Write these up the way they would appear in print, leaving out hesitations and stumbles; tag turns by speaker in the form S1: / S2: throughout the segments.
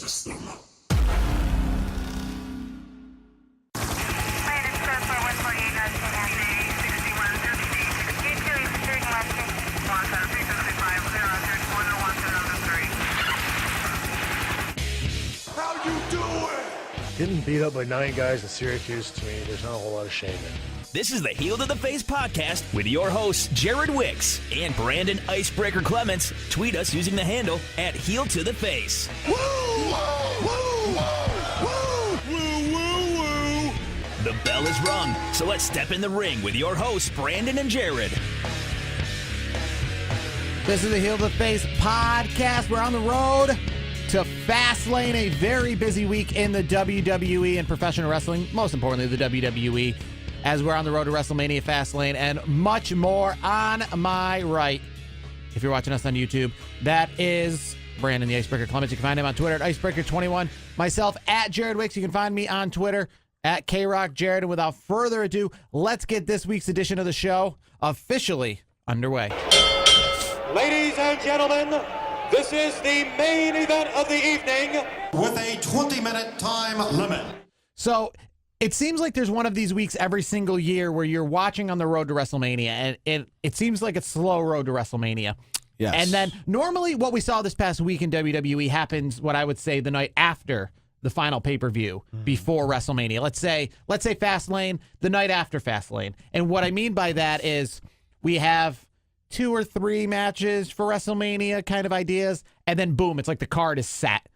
S1: system.
S2: How you doing?
S3: Getting beat up by 9 guys in Syracuse, to me, there's not a whole lot of shame in.
S4: This is the Heel to the Face podcast with your hosts, Jared Wicks and Brandon Icebreaker Clements. Tweet us using the handle at Heel to the Face.
S2: Woo! Woo! Woo! Woo! Woo! Woo!
S4: The bell is rung, so let's step in the ring with your hosts, Brandon and Jared.
S5: This is the Heel to the Face podcast. We're on the road to Fastlane, a very busy week in the WWE and professional wrestling, most importantly, the WWE, as we're on the road to Wrestlemania, Fastlane, and much more. On my right, if you're watching us on YouTube, that is Brandon the Icebreaker Clements. You can find him on Twitter at Icebreaker21. Myself at Jared Wicks. You can find me on Twitter at KRockJared. And without further ado, let's get this week's edition of the show officially underway.
S6: Ladies and gentlemen, this is the main event of the evening.
S2: With a 20-minute time limit.
S5: So it seems like there's one of these weeks every single year where you're watching on the road to WrestleMania, and it seems like a slow road to WrestleMania.
S7: Yes.
S5: And then normally what we saw this past week in WWE happens, what I would say, the night after the final pay-per-view before WrestleMania. Let's say Fastlane, the night after Fastlane. And what I mean by that is we have 2 or 3 matches for WrestleMania kind of ideas, and then boom, it's like the card is set.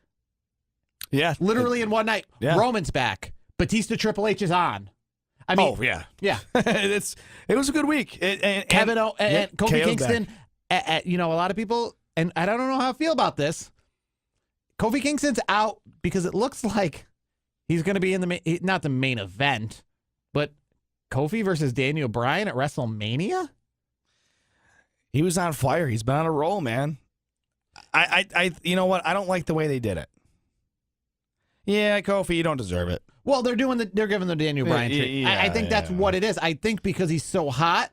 S7: Yeah.
S5: Literally in one night.
S7: Yeah.
S5: Roman's back. Batista Triple H is on. I mean,
S7: yeah.
S5: it
S7: was a good week.
S5: Kevin and Kofi
S7: KO's
S5: Kingston. A lot of people, and I don't know how I feel about this. Kofi Kingston's out because it looks like he's going to be in not the main event, but Kofi versus Daniel Bryan at WrestleMania.
S7: He was on fire. He's been on a roll, man. I you know what? I don't like the way they did it. Yeah, Kofi, you don't deserve it.
S5: Well, they're giving the Daniel Bryan treat.
S7: Yeah,
S5: I think that's what it is. I think because he's so hot,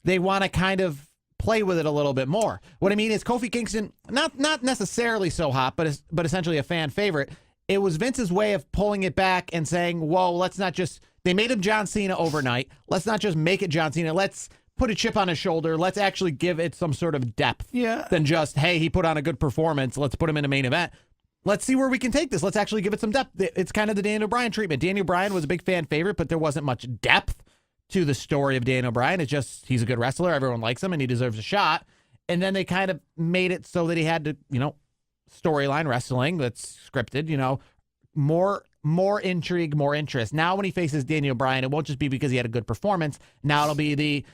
S5: they want to kind of play with it a little bit more. What I mean is Kofi Kingston, not necessarily so hot, but essentially a fan favorite. It was Vince's way of pulling it back and saying, whoa, let's not just, they made him John Cena overnight. Let's not just make it John Cena. Let's put a chip on his shoulder. Let's actually give it some sort of depth than just, hey, he put on a good performance. Let's put him in a main event. Let's see where we can take this. Let's actually give it some depth. It's kind of the Daniel Bryan treatment. Daniel Bryan was a big fan favorite, but there wasn't much depth to the story of Daniel Bryan. It's just he's a good wrestler. Everyone likes him, and he deserves a shot. And then they kind of made it so that he had to, storyline wrestling that's scripted, more intrigue, more interest. Now when he faces Daniel Bryan, it won't just be because he had a good performance. Now it'll be the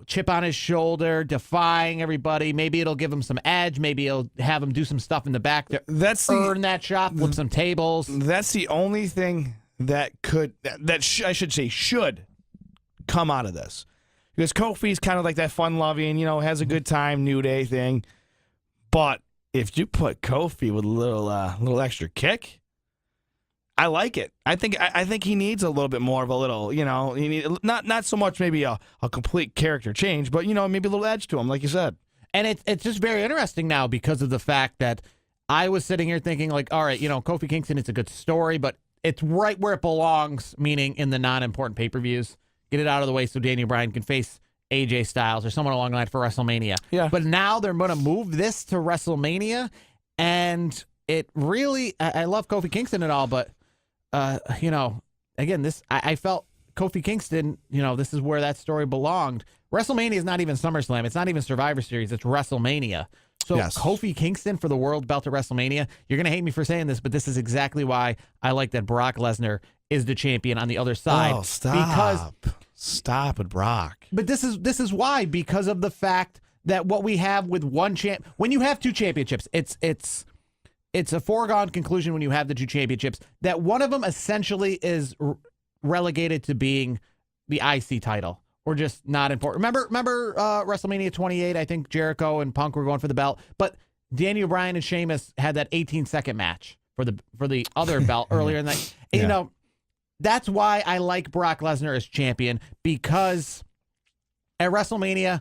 S5: chip on his shoulder, defying everybody. Maybe it'll give him some edge. Maybe it'll have him do some stuff in the back to earn that shot, flip some tables.
S7: That's the only thing that should come out of this. Because Kofi's kind of like that fun-loving, has a good time, New Day thing. But if you put Kofi with a little extra kick, I like it. I think he needs a little bit more of a little, he need not so much maybe a complete character change, but maybe a little edge to him, like you said.
S5: And it's just very interesting now because of the fact that I was sitting here thinking like, all right, Kofi Kingston, it's a good story, but it's right where it belongs, meaning in the non-important pay-per-views. Get it out of the way so Daniel Bryan can face AJ Styles or someone along the line for WrestleMania. Yeah. But now they're going to move this to WrestleMania, and it really, I love Kofi Kingston and all, but again, I felt Kofi Kingston, this is where that story belonged. WrestleMania is not even SummerSlam. It's not even Survivor Series. It's WrestleMania. So yes. Kofi Kingston for the world belt at WrestleMania. You're going to hate me for saying this, but this is exactly why I like that Brock Lesnar is the champion on the other side.
S7: Oh, stop. Stop with Brock.
S5: But this is why, because of the fact that what we have with one when you have 2 championships, it's a foregone conclusion when you have the 2 championships that one of them essentially is relegated to being the IC title or just not important. Remember WrestleMania 28, I think Jericho and Punk were going for the belt, but Daniel Bryan and Sheamus had that 18-second match for the other belt earlier in the night. That's why I like Brock Lesnar as champion, because at WrestleMania,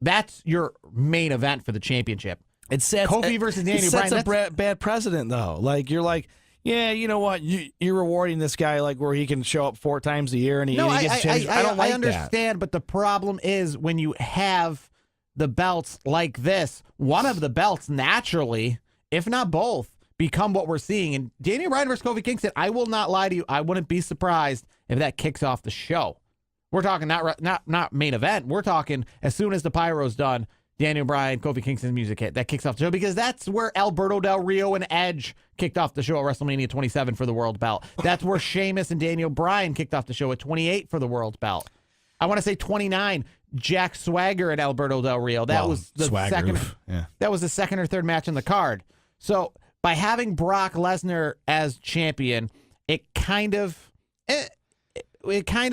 S5: that's your main event for the championship.
S7: It's sad.
S5: Kofi versus Daniel Bryan.
S7: That's a bad precedent, though. Like, you're like, yeah, you know what? You're rewarding this guy like where he can show up 4 times a year and he gets changed. I don't like
S5: I understand, but the problem is when you have the belts like this, one of the belts naturally, if not both, become what we're seeing. And Daniel Bryan versus Kofi Kingston, I will not lie to you, I wouldn't be surprised if that kicks off the show. We're talking not main event. We're talking as soon as the pyro's done, Daniel Bryan, Kofi Kingston's music hit. That kicks off the show because that's where Alberto Del Rio and Edge kicked off the show at WrestleMania 27 for the world belt. That's where Sheamus and Daniel Bryan kicked off the show at 28 for the world belt. I want to say 29, Jack Swagger and Alberto Del Rio. That was the second.
S7: Yeah.
S5: That was the second or third match on the card. So by having Brock Lesnar as champion, it kind of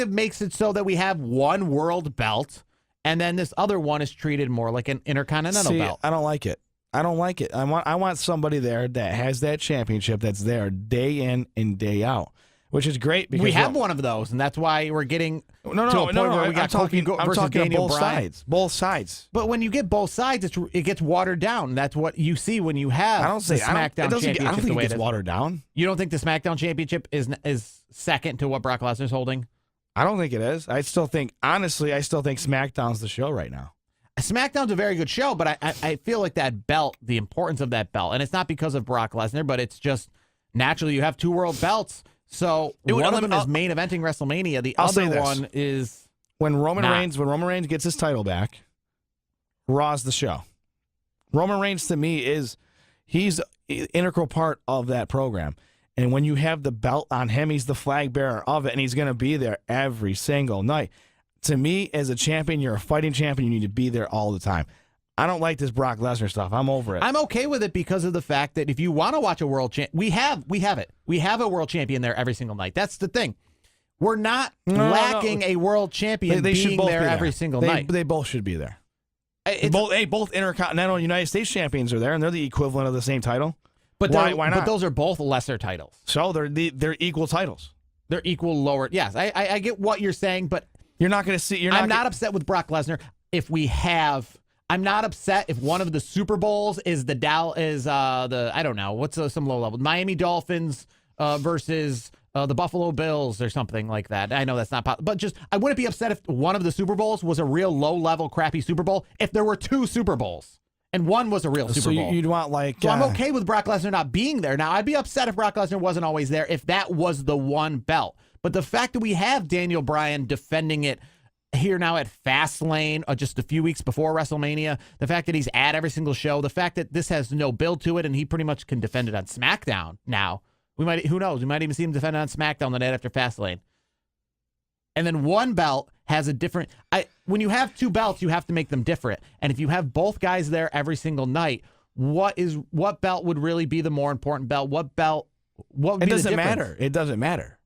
S5: makes it so that we have one world belt, and then this other one is treated more like an intercontinental belt.
S7: I don't like it. I want somebody there that has that championship that's there day in and day out, which is great because
S5: we have one of those, and that's why we're getting to a point where we got Kofi versus Daniel Bryan.
S7: Both sides.
S5: But when you get both sides, it gets watered down. That's what you see when you have the SmackDown Championship.
S7: I don't think
S5: the way
S7: it gets watered down.
S5: You don't think the SmackDown Championship is second to what Brock Lesnar's holding?
S7: I don't think it is. Honestly, I still think SmackDown's the show right now.
S5: SmackDown's a very good show, but I feel like that belt, the importance of that belt, and it's not because of Brock Lesnar, but it's just naturally you have 2 world belts. So one of them is main eventing WrestleMania. The other one is
S7: when Roman Reigns gets his title back, Raw's the show. Roman Reigns to me he's an integral part of that program. And when you have the belt on him, he's the flag bearer of it, and he's going to be there every single night. To me, as a champion, you're a fighting champion. You need to be there all the time. I don't like this Brock Lesnar stuff. I'm over it.
S5: I'm okay with it because of the fact that if you want to watch a world champ, we have it. We have a world champion there every single night. That's the thing. We're not lacking a world champion
S7: they
S5: being there every single night.
S7: They both should be there. Both Intercontinental United States champions are there, and they're the equivalent of the same title.
S5: But
S7: why not?
S5: But those are both lesser titles.
S7: So they're equal titles.
S5: They're equal lower. Yes, I get what you're saying, but
S7: you're not going to see.
S5: I'm not upset with Brock Lesnar if we have. I'm not upset if one of the Super Bowls is the I don't know what's some low level Miami Dolphins versus the Buffalo Bills or something like that. I know that's not possible, but I wouldn't be upset if one of the Super Bowls was a real low level crappy Super Bowl. If there were 2 Super Bowls. And one was a real Super Bowl.
S7: So you'd want
S5: So I'm okay with Brock Lesnar not being there. Now, I'd be upset if Brock Lesnar wasn't always there if that was the one belt. But the fact that we have Daniel Bryan defending it here now at Fastlane just a few weeks before WrestleMania, the fact that he's at every single show, the fact that this has no build to it and he pretty much can defend it on SmackDown now. Who knows? We might even see him defend it on SmackDown the night after Fastlane. And then one belt has a different. When you have 2 belts, you have to make them different. And if you have both guys there every single night, what belt would really be the more important belt? What belt? What would be the difference?
S7: It doesn't matter.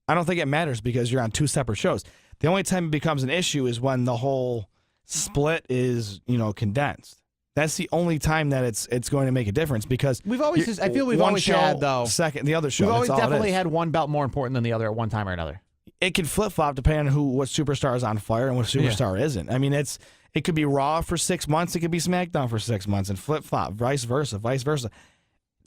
S7: I don't think it matters because you're on 2 separate shows. The only time it becomes an issue is when the whole split is condensed. That's the only time that it's going to make a difference because
S5: we've always. I feel we've always had though.
S7: Second, the other show.
S5: We've always definitely had one belt more important than the other at one time or another.
S7: It can flip-flop depending on what superstar is on fire and what superstar isn't. I mean, it could be Raw for 6 months. It could be SmackDown for 6 months and flip-flop, vice versa.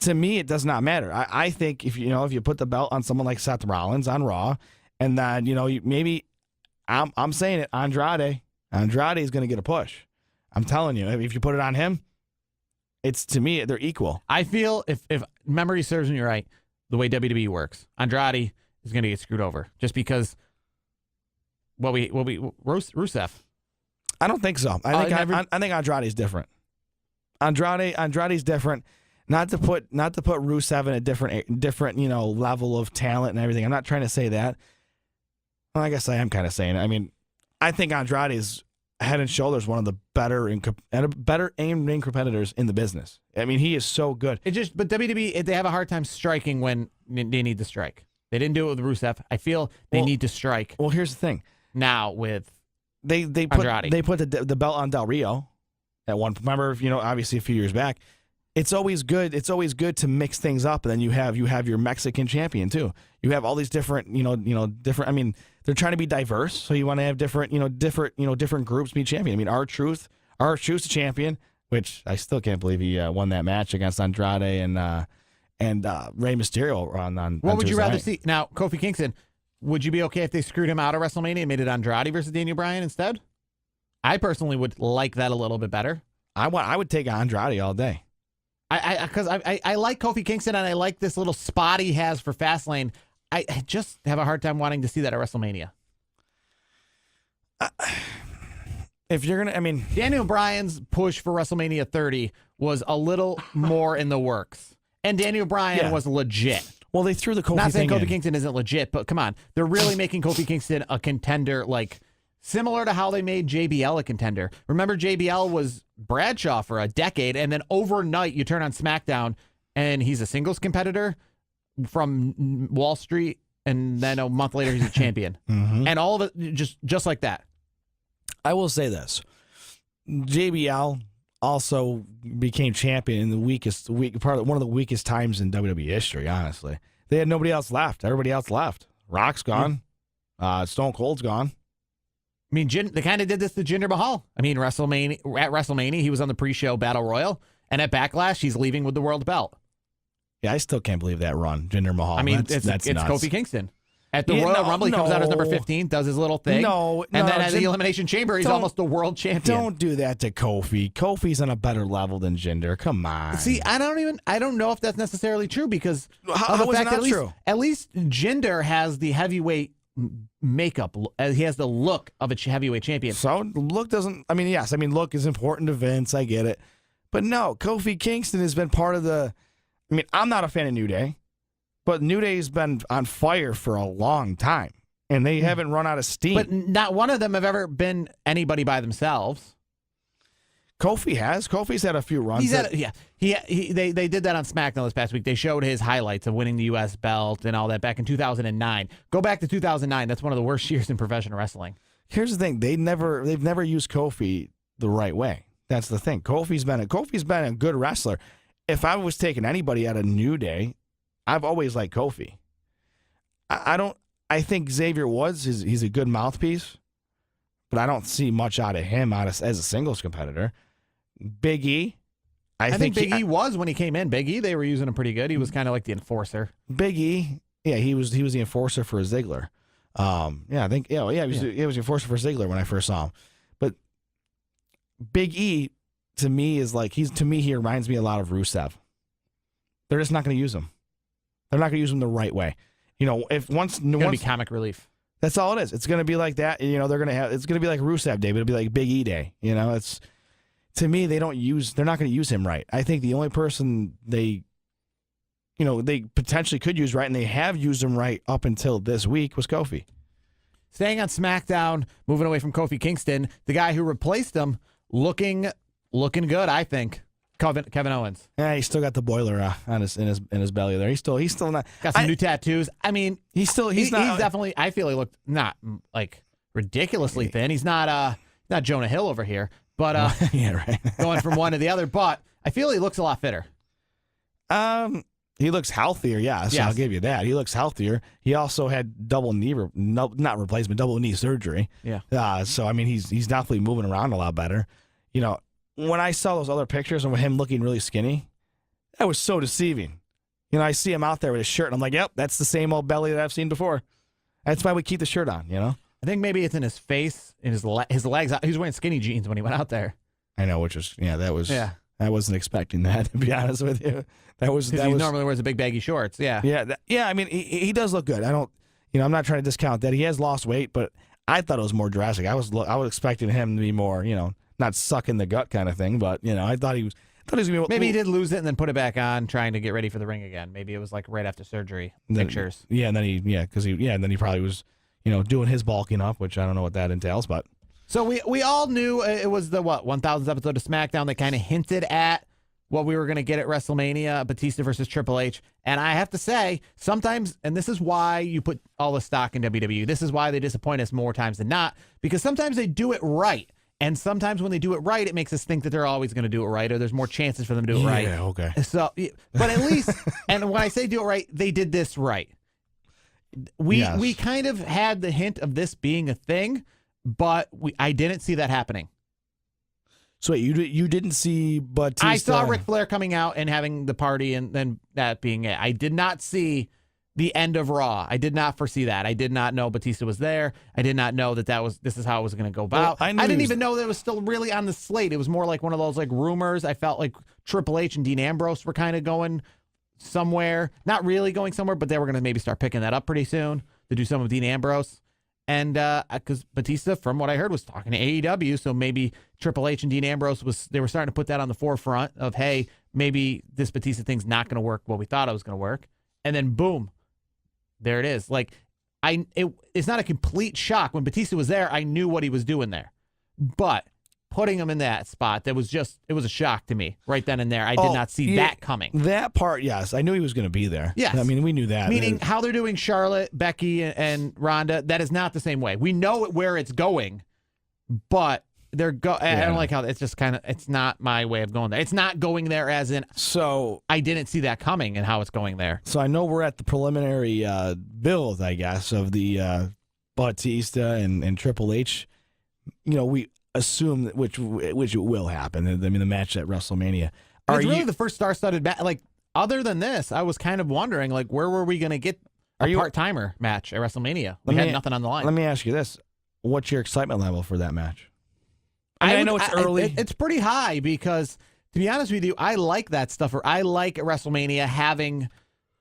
S7: To me, it does not matter. I think if you put the belt on someone like Seth Rollins on Raw and then, maybe I'm saying it, Andrade is going to get a push. I'm telling you, if you put it on him, to me, they're equal.
S5: I feel if memory serves me right, the way WWE works, Andrade is going to get screwed over just because Rusev.
S7: I don't think so. I think Andrade's different. Andrade's different. Not to put Rusev in a different level of talent and everything. I'm not trying to say that. Well, I guess I am kind of saying it. I mean, I think Andrade is head and shoulders one of the better in-ring competitors in the business. I mean, he is so good.
S5: But WWE, they have a hard time striking when they need to strike. They didn't do it with Rusev. I feel they need to strike.
S7: Well, here's the thing.
S5: Now with
S7: they put the belt on Del Rio at one. Remember, obviously a few years back. It's always good. It's always good to mix things up, and then you have your Mexican champion too. You have all these different, different. I mean, they're trying to be diverse, so you want to have different groups be champion. I mean, R-Truth, the champion. which I still can't believe he won that match against Andrade and Rey Mysterio on
S5: What would you
S7: Tuesday
S5: rather
S7: night.
S5: see? Now, Kofi Kingston, would you be okay if they screwed him out of WrestleMania and made it Andrade versus Daniel Bryan instead? I personally would like that a little bit better.
S7: I would take Andrade all day.
S5: Because I like Kofi Kingston and I like this little spot he has for Fastlane. I just have a hard time wanting to see that at WrestleMania.
S7: If you're gonna, I mean,
S5: Daniel Bryan's push for WrestleMania 30 was a little more in the works, and Daniel Bryan was legit.
S7: well, they threw the Kofi
S5: Not saying
S7: thing
S5: Kofi
S7: in.
S5: Kingston isn't legit, but come on, they're really making Kofi Kingston a contender, like similar to how they made JBL a contender. Remember, JBL was Bradshaw for a decade, and then overnight you turn on SmackDown, and he's a singles competitor from Wall Street, and then a month later he's a champion, and all of it just like that.
S7: I will say this: JBL also became champion in the one of the weakest times in WWE history. Honestly, they had nobody else left. Everybody else left. Rock's gone. Stone Cold's gone.
S5: I mean, they kind of did this to Jinder Mahal. I mean, at WrestleMania, he was on the pre-show Battle Royal, and at Backlash, he's leaving with the world belt.
S7: Yeah, I still can't believe that run, Jinder Mahal.
S5: I mean,
S7: that's
S5: it's
S7: nuts.
S5: Kofi Kingston. At the Royal Rumble, he comes out as number 15, does his little thing. And then at the Elimination Chamber, he's almost the world champion.
S7: Don't do that to Kofi. Kofi's on a better level than Jinder. Come on.
S5: See, I don't know if that's necessarily true because
S7: How
S5: of the
S7: is it
S5: fact
S7: not
S5: that
S7: true?
S5: at least Jinder has the heavyweight makeup. He has the look of a heavyweight champion.
S7: So look doesn't. I mean, yes. I mean, look is important to Vince. I get it, but no, Kofi Kingston has been part of the. I mean, I'm not a fan of New Day, but New Day's been on fire for a long time, and they haven't run out of steam.
S5: But not one of them have ever been anybody by themselves.
S7: Kofi has. Kofi's had a few runs.
S5: They did that on SmackDown this past week. They showed his highlights of winning the U.S. belt and all that back in 2009. Go back to 2009. That's one of the worst years in professional wrestling.
S7: Here's the thing: they've never used Kofi the right way. That's the thing. Kofi's been a good wrestler. If I was taking anybody out of New Day, I've always liked Kofi. I think Xavier Woods he's a good mouthpiece, but I don't see much out of him as a singles competitor. Big E,
S5: I think Big E was when he came in. Big E, they were using him pretty good. He was kind of like the enforcer.
S7: Big E, yeah, he was the enforcer for Ziggler. He was the enforcer for Ziggler when I first saw him. But Big E to me he reminds me a lot of Rusev. They're just not going to use him. They're not going to use him the right way. You know, if once
S5: It's gonna be comic relief.
S7: that's all it is. It's going to be like that. You know, it's going to be like Rusev Day, but it'll be like Big E Day. You know, it's to me they're not going to use him right. I think the only person they potentially could use right, and they have used him right up until this week, was Kofi.
S5: Staying on SmackDown, moving away from Kofi Kingston, the guy who replaced him, looking good, I think. Kevin Owens.
S7: Yeah, he's still got the boiler in his belly there. He's still not
S5: Got some new tattoos. I mean,
S7: he's not.
S5: He's definitely. I feel he looked not like ridiculously thin. He's not Jonah Hill over here, but
S7: yeah, right.
S5: going from one to the other. But I feel he looks a lot fitter.
S7: He looks healthier. Yes, I'll give you that. He looks healthier. He also had double knee surgery.
S5: Yeah.
S7: So I mean, he's definitely moving around a lot better. You know, when I saw those other pictures of him looking really skinny, that was so deceiving. You know, I see him out there with his shirt, and I'm like, yep, that's the same old belly that I've seen before. That's why we keep the shirt on, you know?
S5: I think maybe it's in his face, in his legs. He was wearing skinny jeans when he went out there.
S7: I know, I wasn't expecting that, to be honest with you. He
S5: normally wears the big baggy shorts. Yeah.
S7: Yeah. I mean, he does look good. I'm not trying to discount that. He has lost weight, but I thought it was more drastic. I was expecting him to be more, not sucking the gut kind of thing, but I thought he was going to be.
S5: Maybe he did lose it and then put it back on, trying to get ready for the ring again. Maybe it was like right after surgery pictures.
S7: Yeah, and then he probably was, doing his bulking up, which I don't know what that entails, but.
S5: So we all knew it was the 1000th episode of SmackDown that kind of hinted at what we were going to get at WrestleMania, Bautista versus Triple H. And I have to say, sometimes, and this is why you put all the stock in WWE, this is why they disappoint us more times than not, because sometimes they do it right. And sometimes when they do it right, it makes us think that they're always going to do it right, or there's more chances for them to do it right.
S7: Yeah, okay.
S5: So, but at least, and when I say do it right, they did this right. We kind of had the hint of this being a thing, but I didn't see that happening.
S7: So wait, you didn't see Bautista?
S5: I saw Ric Flair coming out and having the party, and then that being it. I did not see the end of Raw. I did not foresee that. I did not know Bautista was there. I did not know this is how it was going to go about.
S7: Well,
S5: I didn't even know that it was still really on the slate. It was more like one of those like rumors. I felt like Triple H and Dean Ambrose were kind of going somewhere. Not really going somewhere, but they were going to maybe start picking that up pretty soon to do some of Dean Ambrose. And because Bautista, from what I heard, was talking to AEW, so maybe Triple H and Dean Ambrose they were starting to put that on the forefront of, hey, maybe this Bautista thing's not going to work what we thought it was going to work. And then boom, there it is. Like it's not a complete shock. When Bautista was there, I knew what he was doing there. But putting him in that spot, it was a shock to me right then and there. I did not see that coming.
S7: That part, yes. I knew he was going to be there.
S5: Yes.
S7: I mean, we knew that.
S5: Meaning how they're doing Charlotte, Becky, and Ronda, that is not the same way. We know where it's going, but I don't like how it's just kind of, it's not my way of going there. It's not going there as in,
S7: so
S5: I didn't see that coming and how it's going there.
S7: So I know we're at the preliminary build, I guess, of the Bautista and Triple H. You know, we assume that which it will happen. I mean, the match at WrestleMania.
S5: It's really the first star-studded match. Like, other than this, I was kind of wondering, like, where were we going to get a part-timer match at WrestleMania? We had nothing on the line.
S7: Let me ask you this. What's your excitement level for that match? I know it's early.
S5: It's pretty high because, to be honest with you, I like that stuff. Or I like at WrestleMania having,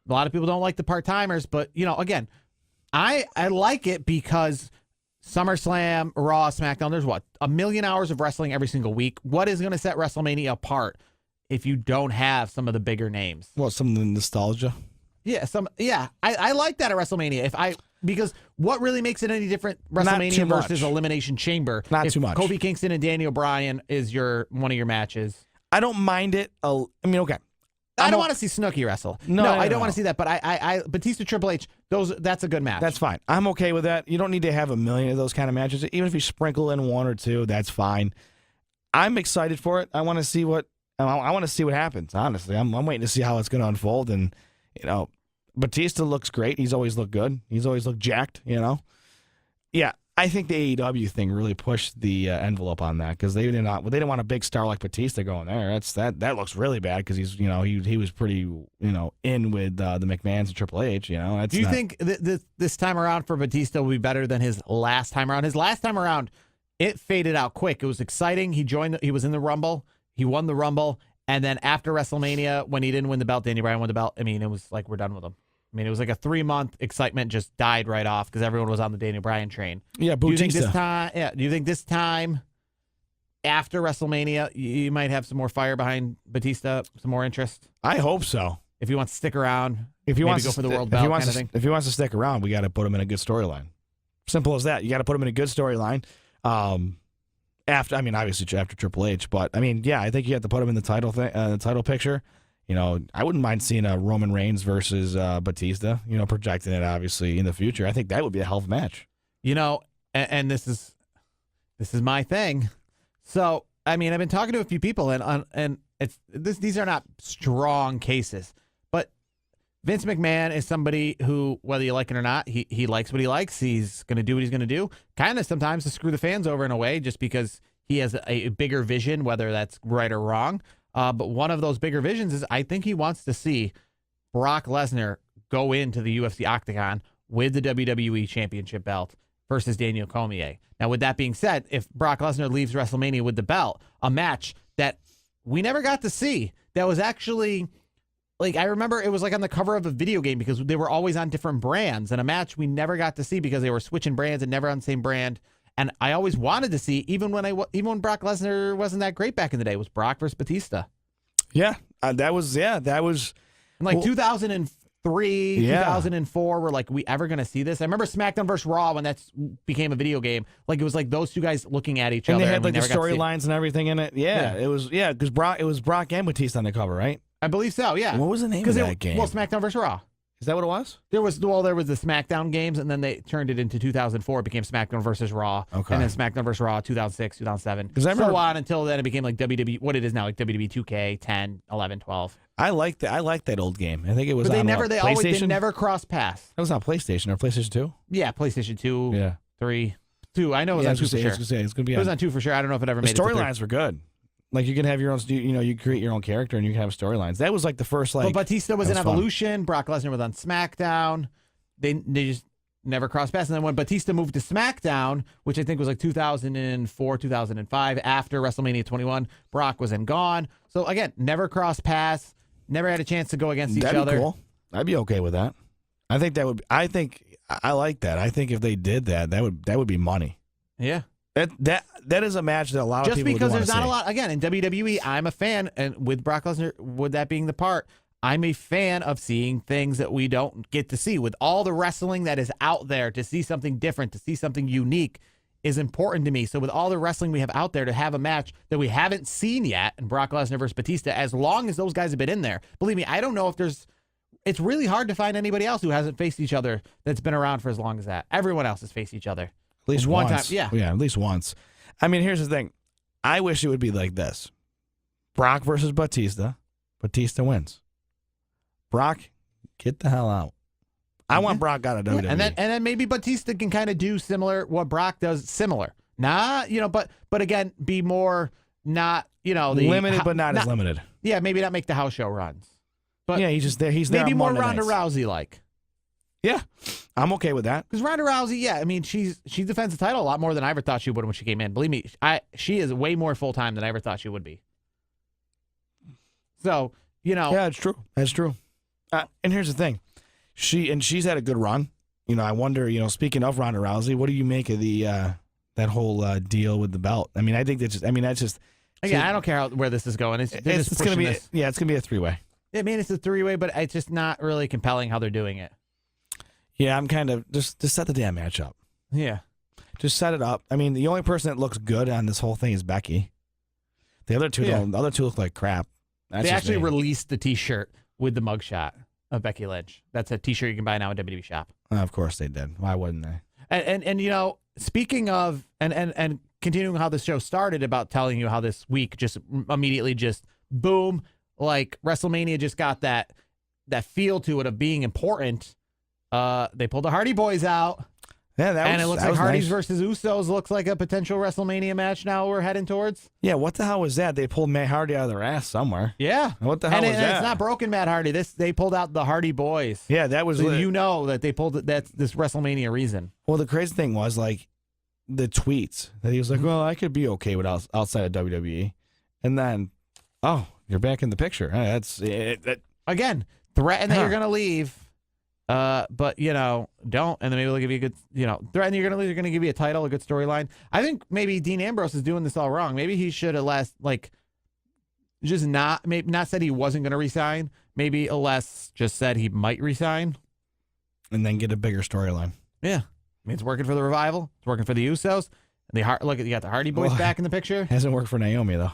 S5: a lot of people don't like the part-timers, but, you know, again, I like it because SummerSlam, Raw, SmackDown, there's what? 1 million hours of wrestling every single week. What is going to set WrestleMania apart if you don't have some of the bigger names?
S7: Well, some of the nostalgia.
S5: Yeah, I like that at WrestleMania. Because what really makes it any different, WrestleMania versus Elimination Chamber?
S7: Not too much.
S5: Kofi Kingston and Daniel Bryan is one of your matches.
S7: I don't mind it. I mean, okay.
S5: I don't want to see Snooki wrestle. No, I don't want to see that. But I Batista Triple H, that's a good match.
S7: That's fine. I'm okay with that. You don't need to have 1 million of those kind of matches. Even if you sprinkle in 1 or 2, that's fine. I'm excited for it. I want to see what happens. Honestly, I'm waiting to see how it's going to unfold. And you know, Batista looks great. He's always looked good. He's always looked jacked. You know, yeah. I think the AEW thing really pushed the envelope on that because they didn't want a big star like Batista going there. That looks really bad because he's he was pretty in with the McMahons and Triple H. Do
S5: you think this time around for Batista will be better than his last time around? His last time around, it faded out quick. It was exciting. He was in the Rumble. He won the Rumble, and then after WrestleMania, when he didn't win the belt, Daniel Bryan won the belt. I mean, it was like we're done with him. I mean, it was like a 3-month excitement just died right off because everyone was on the Daniel Bryan train.
S7: Yeah,
S5: Bautista. Do you think this time after WrestleMania you might have some more fire behind Batista, some more interest?
S7: I hope so.
S5: If he wants to stick around,
S7: if he wants
S5: to go for the world
S7: belt,
S5: kind of thing.
S7: If he wants to stick around, we got to put him in a good storyline. Simple as that. You got to put him in a good storyline. Obviously after Triple H, but I mean, yeah, I think you have to put him in the title picture. I wouldn't mind seeing a Roman Reigns versus Batista, projecting it obviously in the future. I think that would be a hell of a match.
S5: And this is my thing. So, I mean, I've been talking to a few people and these are not strong cases, but Vince McMahon is somebody who, whether you like it or not, he likes what he likes. He's going to do what he's going to do, kind of sometimes to screw the fans over in a way, just because he has a bigger vision, whether that's right or wrong. But one of those bigger visions is I think he wants to see Brock Lesnar go into the UFC octagon with the WWE Championship belt versus Daniel Cormier. Now, with that being said, if Brock Lesnar leaves WrestleMania with the belt, a match that we never got to see, that was actually, like, I remember it was like on the cover of a video game because they were always on different brands, and a match we never got to see because they were switching brands and never on the same brand. And I always wanted to see, even when Brock Lesnar wasn't that great back in the day, was Brock versus Batista.
S7: Yeah, that was. In
S5: like 2003, 2004, we're like, we ever going to see this? I remember SmackDown versus Raw when that became a video game. Like, it was like those two guys looking at each other.
S7: And they had like the storylines and everything in it. Yeah. It was, because it was Brock and Batista on the cover, right?
S5: I believe so, yeah.
S7: What was the name of that game?
S5: Well, SmackDown versus Raw.
S7: Is that what it was?
S5: There was the SmackDown games, and then they turned it into 2004. It became SmackDown versus Raw. Okay. And then SmackDown versus Raw 2006, 2007. So on until then it became like WWE, what it is now, like WWE 2K, 10, 11, 12.
S7: I like that old game. I think it was
S5: but
S7: they
S5: never cross pass.
S7: That was on PlayStation or PlayStation 2?
S5: Yeah, PlayStation 2,
S7: yeah.
S5: 3, 2. I know it was on 2 for sure.
S7: It's gonna be
S5: it was on 2 for sure. I don't know if it ever made it to 3.
S7: The storylines were good. Like you can have your own, you create your own character and you can have storylines. That was like the first
S5: But Bautista was in
S7: that was fun.
S5: Evolution. Brock Lesnar was on SmackDown. They just never crossed paths. And then when Bautista moved to SmackDown, which I think was like 2004, 2005, after WrestleMania 21, Brock was gone. So again, never crossed paths. Never had a chance to go against each
S7: That'd
S5: other.
S7: be cool. I'd be okay with that. I think I like that. I think if they did that, that would be money.
S5: Yeah.
S7: That is a match that a lot of
S5: Just
S7: people
S5: because
S7: would
S5: there's
S7: wanna
S5: not
S7: see.
S5: a lot. Again, in WWE, I'm a fan, and with Brock Lesnar, with that being the part, I'm a fan of seeing things that we don't get to see. With all the wrestling that is out there, to see something different, to see something unique is important to me. So with all the wrestling we have out there, to have a match that we haven't seen yet, and Brock Lesnar versus Bautista, as long as those guys have been in there, believe me, I don't know if there's. It's really hard to find anybody else who hasn't faced each other that's been around for as long as that. Everyone else has faced each other.
S7: At least
S5: one
S7: once.
S5: time. Yeah.
S7: Yeah, at least once. I mean, here's the thing. I wish it would be like this. Brock versus Bautista. Bautista wins. Brock, get the hell out. I want Brock out of WWE.
S5: And then maybe Bautista can kind of do similar what Brock does, similar. But again, be more not, the
S7: limited, but not as limited.
S5: Yeah, maybe not make the house show runs. But
S7: yeah, he's there. He's there.
S5: maybe
S7: on
S5: more
S7: Monday
S5: Ronda
S7: nights.
S5: Rousey like.
S7: Yeah, I'm okay with that.
S5: Because Ronda Rousey, yeah, I mean, she defends the title a lot more than I ever thought she would when she came in. Believe me, she is way more full time than I ever thought she would be. So,
S7: Yeah, it's true. That's true. And here's the thing. She's had a good run. I wonder, speaking of Ronda Rousey, what do you make of the that whole deal with the belt? I mean, I think that's just
S5: Again, I don't care where this is going. It's
S7: going to be it's going to be a three-way.
S5: I mean, it's a three-way, but it's just not really compelling how they're doing it.
S7: Yeah, I'm kind of just set the damn match up.
S5: Yeah.
S7: Just set it up. I mean, the only person that looks good on this whole thing is Becky. The other two don't. The other two look like crap. That's
S5: They
S7: just
S5: actually
S7: me.
S5: released the T-shirt with the mugshot of Becky Lynch. That's a T-shirt you can buy now in WWE Shop.
S7: Of course they did. Why wouldn't they?
S5: And speaking of and continuing how the show started about telling you how this week just immediately just boom, like WrestleMania just got that feel to it of being important. They pulled the Hardy Boys out.
S7: Yeah,
S5: And it looks like Hardyz
S7: nice.
S5: versus Usos looks like a potential WrestleMania match now we're heading towards.
S7: Yeah, what the hell was that? They pulled Matt Hardy out of their ass somewhere.
S5: Yeah.
S7: What the hell was that?
S5: It's not broken Matt Hardy. They pulled out the Hardy Boys.
S7: Yeah, that was.
S5: So that they pulled it. That's this WrestleMania reason.
S7: Well, the crazy thing was like the tweets that he was like, "Well, I could be okay with outside of WWE," and then, oh, you're back in the picture. That's it.
S5: Again, threaten that you're going to leave. But don't, and then maybe they'll give you a good, threaten you're gonna lose. They're gonna give you a title, a good storyline. I think maybe Dean Ambrose is doing this all wrong. Maybe he should have not said he wasn't gonna resign. Maybe just said he might resign,
S7: and then get a bigger storyline.
S5: Yeah, I mean, it's working for the Revival. It's working for the Usos. You got the Hardy Boys back in the picture.
S7: Hasn't worked for Naomi though.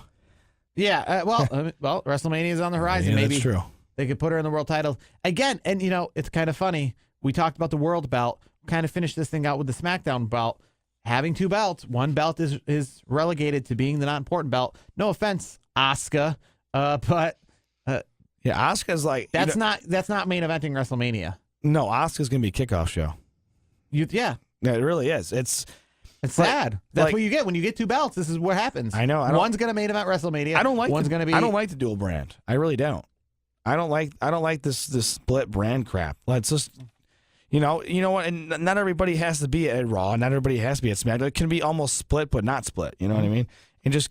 S5: Yeah, well, WrestleMania is on the horizon.
S7: Yeah,
S5: maybe
S7: that's true.
S5: They could put her in the world title again. And, it's kind of funny. We talked about the world belt, kind of finished this thing out with the SmackDown belt. Having two belts, one belt is relegated to being the not important belt. No offense, Asuka, but
S7: yeah, Asuka's like
S5: that's not main eventing WrestleMania.
S7: No, Asuka's gonna be a kickoff show.
S5: Yeah,
S7: it really is. It's
S5: sad. That's what you get when you get two belts. This is what happens.
S7: I know.
S5: One's gonna main event WrestleMania. I don't like
S7: the dual brand. I really don't. I don't like this split brand crap. Let's just you know what, and not everybody has to be at Raw, not everybody has to be at SmackDown. It can be almost split but not split, you know what I mean? And just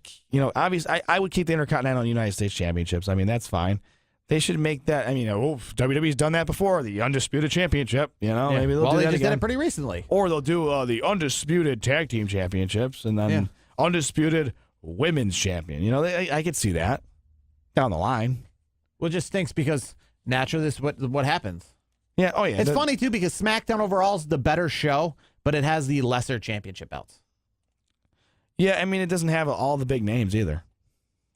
S7: obviously I would keep the Intercontinental United States Championships. I mean, that's fine. They should make that. I mean, WWE's done that before, the Undisputed Championship, maybe they'll do that
S5: they just
S7: again.
S5: did it pretty recently.
S7: Or they'll do the Undisputed Tag Team Championships and then Undisputed Women's Champion. I could see that down the line.
S5: Well, it just stinks because naturally this is what happens.
S7: Yeah. Oh, yeah.
S5: It's funny, too, because SmackDown overall is the better show, but it has the lesser championship belts.
S7: Yeah, I mean, it doesn't have all the big names either.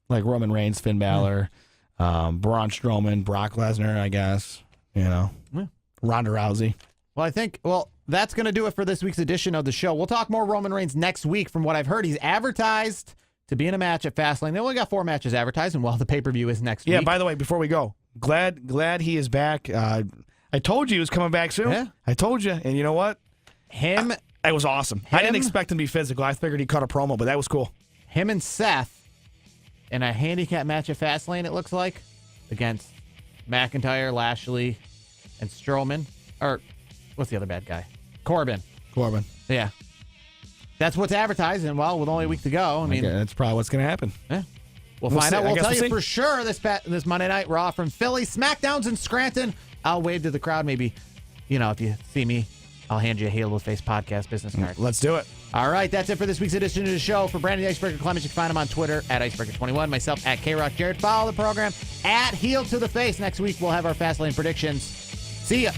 S7: Like Roman Reigns, Finn Balor, Braun Strowman, Brock Lesnar, I guess. Ronda Rousey.
S5: Well, that's going to do it for this week's edition of the show. We'll talk more Roman Reigns next week. From what I've heard, he's advertised to be in a match at Fastlane. They only got 4 matches advertised, and the pay-per-view is next week.
S7: Yeah, by the way, before we go, glad he is back. I told you he was coming back soon.
S5: Yeah.
S7: I told you, and you know what?
S5: It
S7: was awesome. I didn't expect him to be physical. I figured he cut a promo, but that was cool.
S5: Him and Seth in a handicap match at Fastlane, it looks like, against McIntyre, Lashley, and Strowman. Or, what's the other bad guy? Corbin. Yeah. That's what's advertised, and, well, with only a week to go, I mean...
S7: Okay, that's probably what's going to happen.
S5: Yeah. We'll find out.
S7: I
S5: We'll
S7: guess
S5: tell
S7: we'll
S5: you
S7: see.
S5: for sure this Monday Night Raw from Philly. SmackDown's in Scranton. I'll wave to the crowd. Maybe, if you see me, I'll hand you a Halo to Face podcast business card.
S7: Let's do it.
S5: All right, that's it for this week's edition of the show. For Brandon the Icebreaker Clemens, you can find him on Twitter at Icebreaker21, myself at KRock Jared. Follow the program at Heel to the Face. Next week, we'll have our Fastlane predictions. See ya.